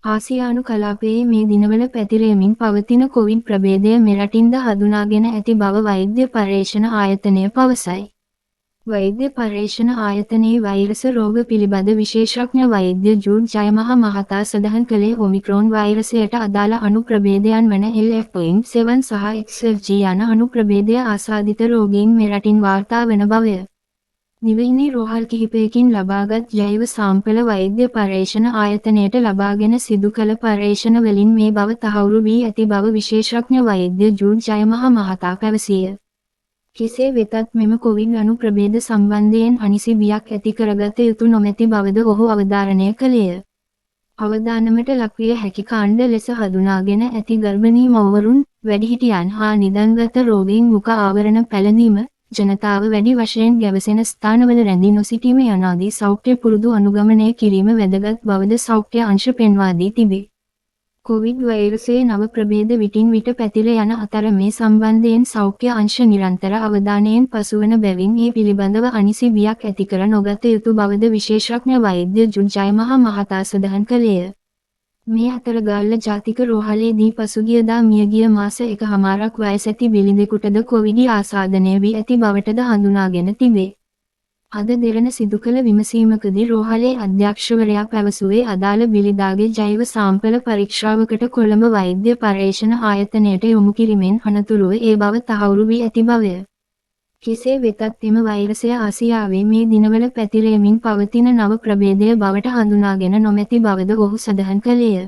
ආසියානු කලාපයේ මේ දිනවල පැතිරෙමින් පවතින කොවිඩ් ප්‍රභේදය මෙරටින්ද හඳුනාගෙන ඇති බව වෛද්‍ය පර්යේෂණ ආයතනය පවසයි. වෛද්‍ය පර්යේෂණ ආයතනයේ වෛරස රෝග පිළිබඳ විශේෂඥ වෛද්‍ය ජූඩ් ජයමහ මහතා සඳහන් කළේ ඔමික්‍රෝන් වෛරසයට අදාළ අණු ප්‍රභේදයන් වන LF.7 සහ XFG යන අණු ප්‍රභේදය ආසාදිත රෝගීන් මෙරටින් වාර්තා වන බවය. නිවෙහිනි රෝහල් කිහිපයකින් ලබාගත් ජෛව සාම්පල වෛද්‍ය පර්යේෂණ ආයතනයට ලබාගෙන සිදු කළ පර්යේෂණ වලින් මේ බව තහවුරු වී ඇති බව විශේෂඥ වෛද්‍ය ජූඩ් ජයමහ මහතා පැවසිය. කෙසේ වෙතත් මෙම කොවිඩ් අණු ප්‍රභේද සම්බන්ධයෙන් අනිසි බියක් ඇති කරගත යුතු නොමැති බවද ඔහු අවධාරණය කළේය. අවදානමට ලක්විය හැකි කාණ්ඩ ලෙස හඳුනාගෙන ඇති ගර්භණී මව්වරුන්, වැඩිහිටියන් හා නිදන්ගත රෝගීන් මුඛ ආවරණ පැළඳීම, ජනතාව වැඩි වශයෙන් ගැවසෙන ස්ථානවල රැඳී නොසිටීම යනාදී සෞඛ්‍ය පුරුදු අනුගමනය කිරීම වැදගත් බවද සෞඛ්‍ය අංශ පෙන්වා දී තිබේ. කොවිඩ් වෛරසයේ නව ප්‍රභේද විටින් විට පැතිර යන අතර මේ සම්බන්ධයෙන් සෞඛ්‍ය අංශ නිරන්තර අවධානයෙන් පසුවන බැවින් ඒ පිළිබඳව අනිසි බියක් ඇති කර නොගත යුතු බවද විශේෂඥ වෛද්‍ය ජූඩ් ජයමහ මහතා සඳහන් කළේය. මේ අතර ගාල්ල ජාතික රෝහලේදී පසුගියදා මියගිය මාස 1.5ක් වයස ඇති බිලිඳෙකුටද කොවිඩ් ආසාදනය වී ඇති බවටද හඳුනාගෙන තිබේ. අද දෙරණ සිදු කළ විමසීමකදී රෝහලේ අධ්‍යක්ෂවරයා පැවසුවේ අදාළ බිලිඳාගේ ජෛව සාම්පල පරීක්ෂාවකට කොළඹ වෛද්‍ය පර්යේෂණ ආයතනයට යොමු කිරීමෙන් අනතුරුව ඒ බව තහවුරු වී ඇති බවය. කෙසේ වෙතත් එම වෛරසය ආසියාවේ මේ දිනවල පැතිරෙමින් පවතින නව ප්‍රභේදය බවට හඳුනාගෙන නොමැති බවද ඔහු සඳහන් කළේය.